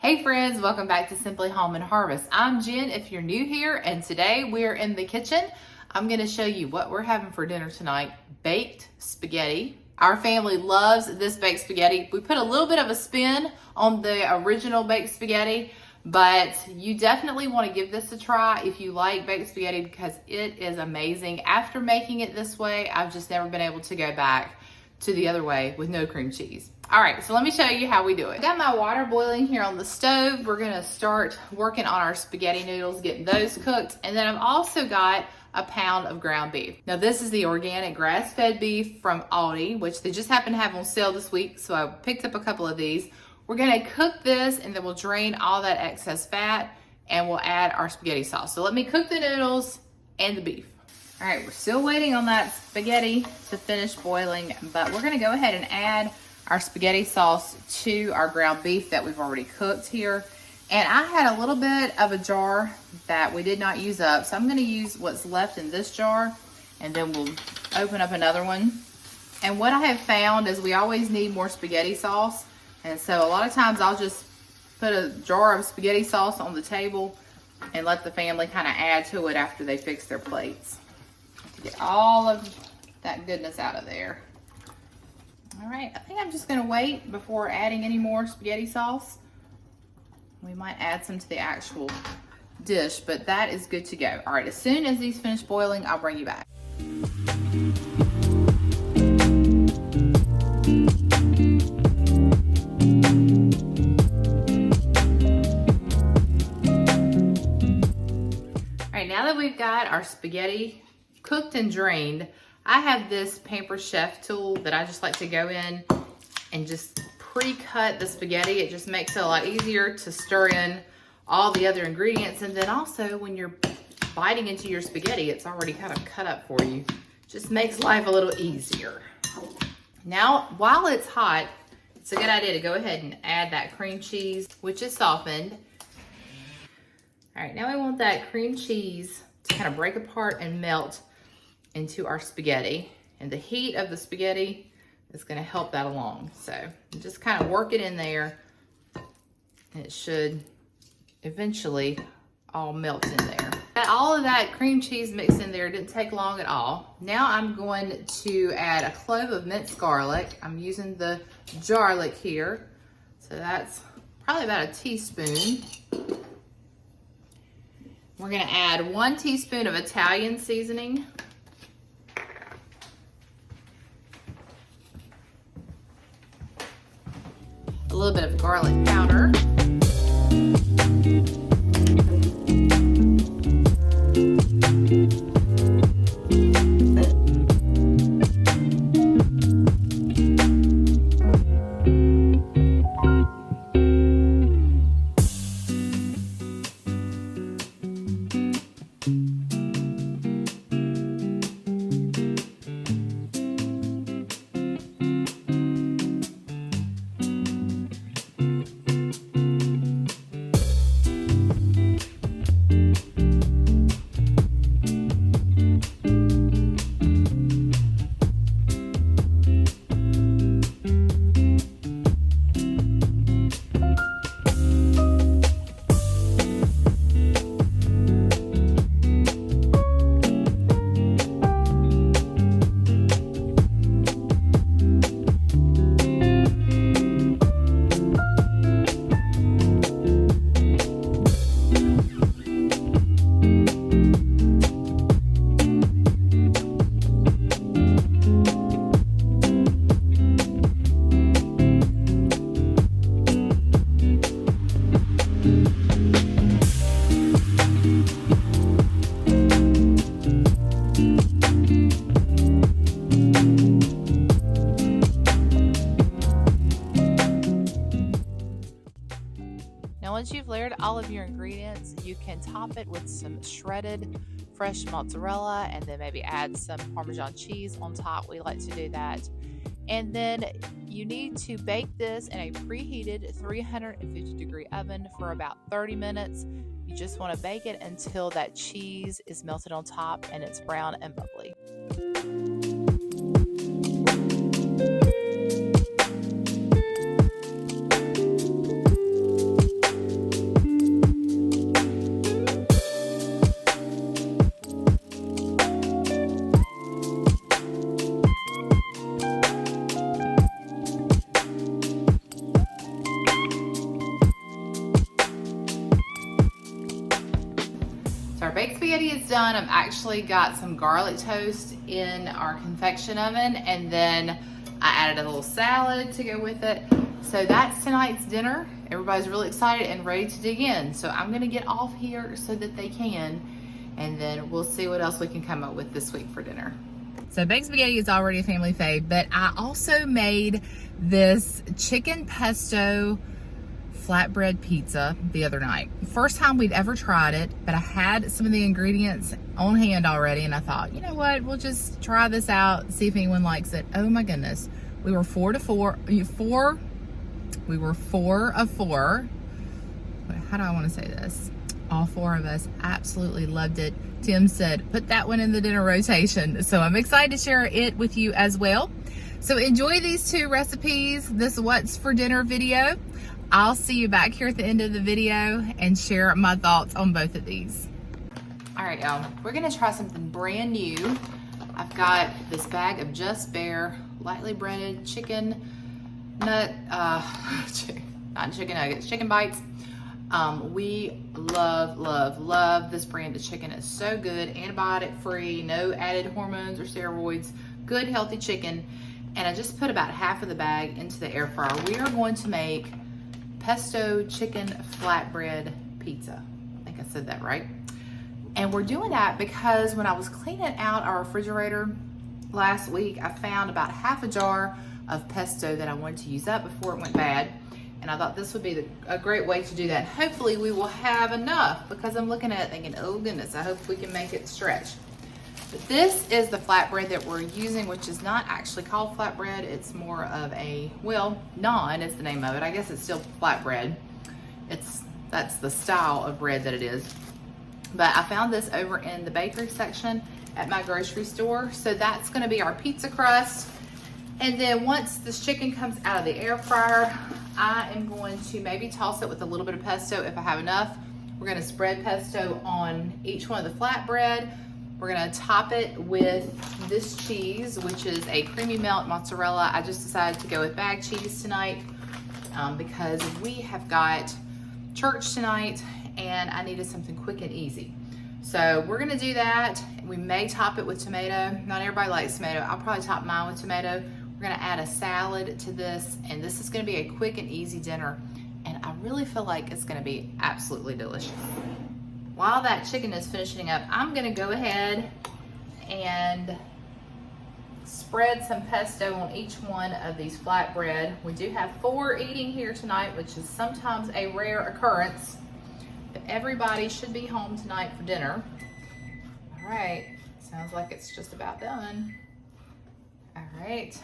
Hey friends, welcome back to Simply Home and Harvest. I'm Jen if you're new here, and today we're in the kitchen. I'm going to show you what we're having for dinner tonight, baked spaghetti. Our family loves this baked spaghetti. We put a little bit of a spin on the original baked spaghetti, but you definitely want to give this a try if you like baked spaghetti because it is amazing. After making it this way, I've just never been able to go back to the other way with no cream cheese. All right, so let me show you how we do it. I got my water boiling here on the stove. We're gonna start working on our spaghetti noodles, getting those cooked. And then I've also got a pound of ground beef. Now this is the organic grass-fed beef from Aldi, which they just happen to have on sale this week. So I picked up a couple of these. We're gonna cook this and then we'll drain all that excess fat and we'll add our spaghetti sauce. So let me cook the noodles and the beef. All right, we're still waiting on that spaghetti to finish boiling, but we're gonna go ahead and add our spaghetti sauce to our ground beef that we've already cooked here. And I had a little bit of a jar that we did not use up, so I'm gonna use what's left in this jar, and then we'll open up another one. And what I have found is we always need more spaghetti sauce, and so a lot of times I'll just put a jar of spaghetti sauce on the table and let the family kind of add to it after they fix their plates to get all of that goodness out of there. All right, I think I'm just gonna wait before adding any more spaghetti sauce. We might add some to the actual dish, but that is good to go. All right, as soon as these finish boiling, I'll bring you back. All right, now that we've got our spaghetti cooked and drained, I have this Pampered Chef tool that I just like to go in and just pre-cut the spaghetti. It just makes it a lot easier to stir in all the other ingredients. And then also when you're biting into your spaghetti, it's already kind of cut up for you. Just makes life a little easier. Now, while it's hot, it's a good idea to go ahead and add that cream cheese, which is softened. All right, now we want that cream cheese to kind of break apart and melt into our spaghetti, and the heat of the spaghetti is going to help that along. So just kind of work it in there and it should eventually all melt in there. Got all of that cream cheese mixed in there. It didn't take long at all. Now I'm going to add a clove of minced garlic. I'm using the garlic here, so that's probably about a teaspoon. We're going to add 1 teaspoon of Italian seasoning, a little bit of garlic powder, once you've layered all of your ingredients, you can top it with some shredded fresh mozzarella and then maybe add some Parmesan cheese on top. We like to do that. And then you need to bake this in a preheated 350 degree oven for about 30 minutes. You just want to bake it until that cheese is melted on top and it's brown and bubbly. baked spaghetti is done. I've actually got some garlic toast in our convection oven, and then I added a little salad to go with it. So that's tonight's dinner. Everybody's really excited and ready to dig in. So I'm gonna get off here so that they can, and then we'll see what else we can come up with this week for dinner. So baked spaghetti is already a family fave, but I also made this chicken pesto flatbread pizza the other night. First time we'd ever tried it, but I had some of the ingredients on hand already, and I thought, you know what, we'll just try this out, see if anyone likes it. Oh my goodness. We were 4 of 4. How do I want to say this? All 4 of us absolutely loved it. Tim said, put that one in the dinner rotation. So I'm excited to share it with you as well. So enjoy these 2 recipes, this What's for Dinner video. I'll see you back here at the end of the video and share my thoughts on both of these. All right, y'all, we're gonna try something brand new. I've got this bag of Just Bare lightly breaded chicken nut, not chicken nuggets, chicken bites. We love this brand of chicken. It's so good, antibiotic free, no added hormones or steroids, good healthy chicken. And I just put about half of the bag into the air fryer. We are going to make pesto chicken flatbread pizza. I think I said that right. And we're doing that because when I was cleaning out our refrigerator last week, I found about half a jar of pesto that I wanted to use up before it went bad. And I thought this would be a great way to do that. Hopefully we will have enough, because I'm looking at it thinking, oh goodness, I hope we can make it stretch. But this is the flatbread that we're using, which is not actually called flatbread. It's more of a, well, naan is the name of it. I guess it's still flatbread. That's the style of bread that it is. But I found this over in the bakery section at my grocery store. So that's gonna be our pizza crust. And then once this chicken comes out of the air fryer, I am going to maybe toss it with a little bit of pesto if I have enough. We're gonna spread pesto on each one of the flatbread. We're gonna top it with this cheese, which is a creamy melt mozzarella. I just decided to go with bag cheese tonight because we have got church tonight and I needed something quick and easy. So we're gonna do that. We may top it with tomato. Not everybody likes tomato. I'll probably top mine with tomato. We're gonna add a salad to this, and this is gonna be a quick and easy dinner. And I really feel like it's gonna be absolutely delicious. While that chicken is finishing up, I'm gonna go ahead and spread some pesto on each one of these flatbread. We do have 4 eating here tonight, which is sometimes a rare occurrence, but everybody should be home tonight for dinner. All right, sounds like it's just about done. All right,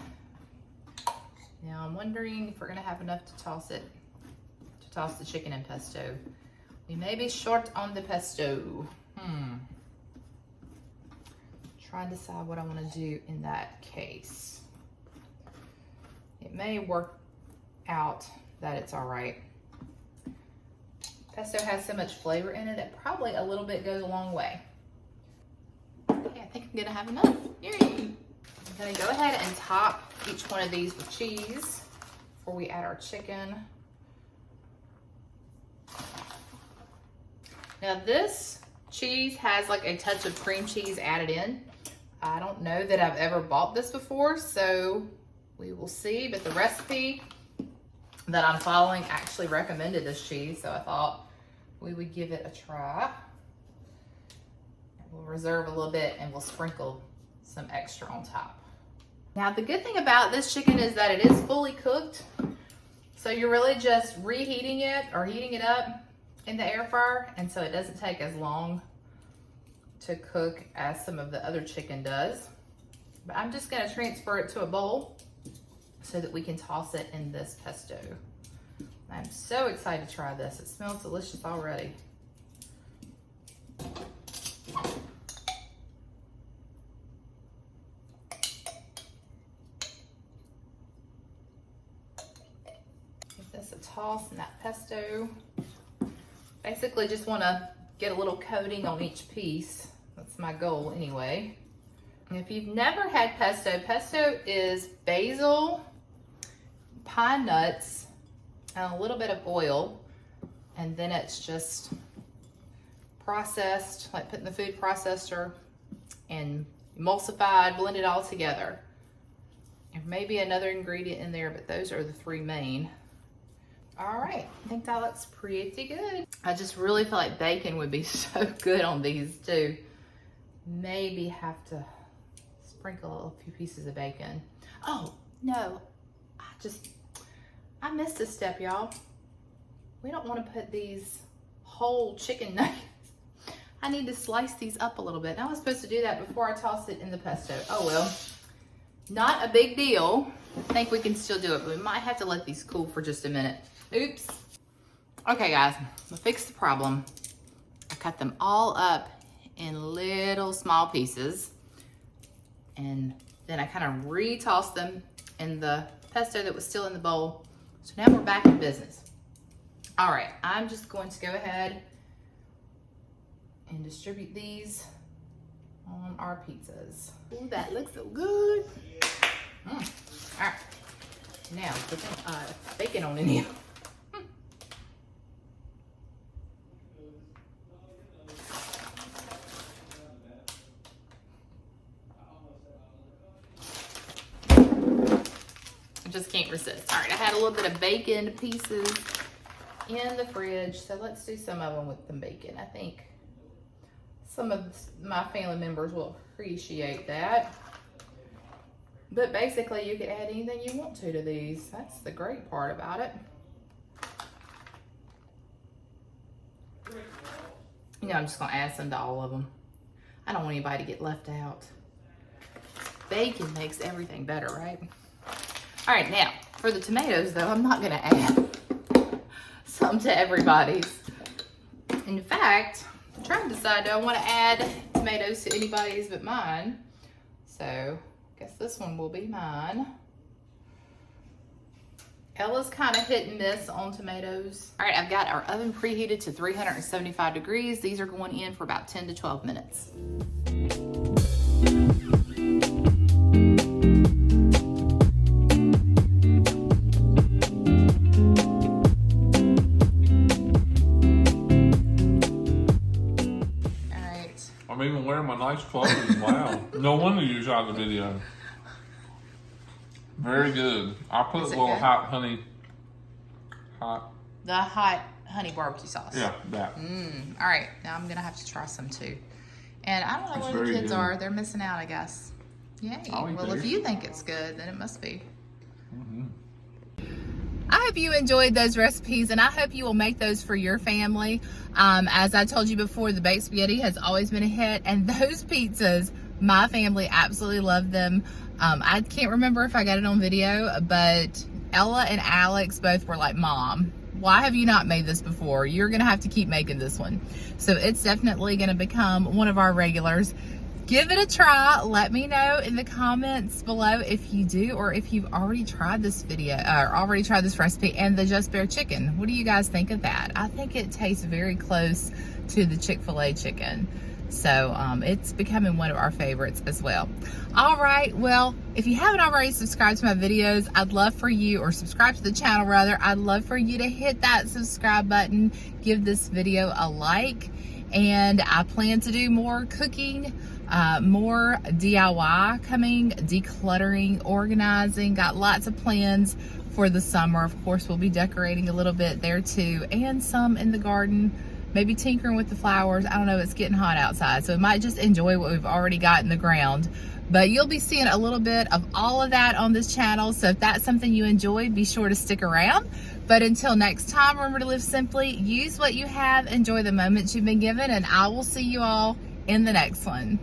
now I'm wondering if we're gonna have enough to toss the chicken in pesto. We may be short on the pesto. Trying to decide what I want to do in that case. It may work out that it's all right. Pesto has so much flavor in it that probably a little bit goes a long way. Okay, I think I'm gonna have enough. Yay! I'm gonna go ahead and top each one of these with cheese before we add our chicken. Now this cheese has like a touch of cream cheese added in. I don't know that I've ever bought this before, so we will see, but the recipe that I'm following actually recommended this cheese, so I thought we would give it a try. We'll reserve a little bit and we'll sprinkle some extra on top. Now the good thing about this chicken is that it is fully cooked, so you're really just reheating it or heating it up in the air fryer, and so it doesn't take as long to cook as some of the other chicken does. But I'm just gonna transfer it to a bowl so that we can toss it in this pesto. I'm so excited to try this. It smells delicious already. Give this a toss in that pesto. Basically just wanna get a little coating on each piece. That's my goal anyway. And if you've never had pesto, pesto is basil, pine nuts, and a little bit of oil. And then it's just processed, like put in the food processor and emulsified, blend it all together. There may be another ingredient in there, but those are the three main. All right, I think that looks pretty good. I just really feel like bacon would be so good on these too. Maybe have to sprinkle a few pieces of bacon. Oh, no, I missed a step, y'all. We don't want to put these whole chicken nuggets. I need to slice these up a little bit. I was supposed to do that before I toss it in the pesto. Oh well, not a big deal. I think we can still do it, but we might have to let these cool for just a minute. Oops. Okay guys, to fix the problem, I cut them all up in little small pieces, and then I kind of re-tossed them in the pesto that was still in the bowl. So now we're back in business. All right, I'm just going to go ahead and distribute these on our pizzas. Ooh, that looks so good. All right, now put some bacon on in here. Just can't resist. All right, I had a little bit of bacon pieces in the fridge, so let's do some of them with the bacon. I think some of my family members will appreciate that. But basically, you can add anything you want to these. That's the great part about it. You know, I'm just gonna add some to all of them. I don't want anybody to get left out. Bacon makes everything better, right? All right, now, for the tomatoes, though, I'm not going to add some to everybody's. In fact, I'm trying to decide, do I want to add tomatoes to anybody's but mine? So, I guess this one will be mine. Ella's kind of hit and miss on tomatoes. All right, I've got our oven preheated to 375 degrees. These are going in for about 10 to 12 minutes. I'm even wearing my nice clothes. Wow. No wonder you shot the video. Very good. I put a little good? hot honey. The hot honey barbecue sauce. Yeah, that. All right, now I'm gonna have to try some too. And I don't know It's where the very kids good. are. They're missing out, I guess. Yay. I'll eat Well, if these. you think it's good, then it must be. Mm-hmm. I hope you enjoyed those recipes, and I hope you will make those for your family. As I told you before, the baked spaghetti has always been a hit, and those pizzas, my family absolutely love them. I can't remember if I got it on video, but Ella and Alex both were like, Mom, why have you not made this before? You're gonna have to keep making this one. So it's definitely gonna become one of our regulars. Give it a try. Let me know in the comments below if you do, or if you've already tried this video or already tried this recipe and the Just Bare chicken. What do you guys think of that? I think it tastes very close to the Chick-fil-A chicken. So it's becoming one of our favorites as well. All right, well, if you haven't already subscribed to my videos, I'd love for you, or subscribe to the channel rather, I'd love for you to hit that subscribe button, give this video a like, and I plan to do more cooking, more DIY coming, decluttering, organizing, got lots of plans for the summer. Of course, we'll be decorating a little bit there too, and some in the garden, maybe tinkering with the flowers. I don't know, it's getting hot outside, so we might just enjoy what we've already got in the ground. But you'll be seeing a little bit of all of that on this channel, so if that's something you enjoy, be sure to stick around. But until next time, remember to live simply, use what you have, enjoy the moments you've been given, and I will see you all in the next one.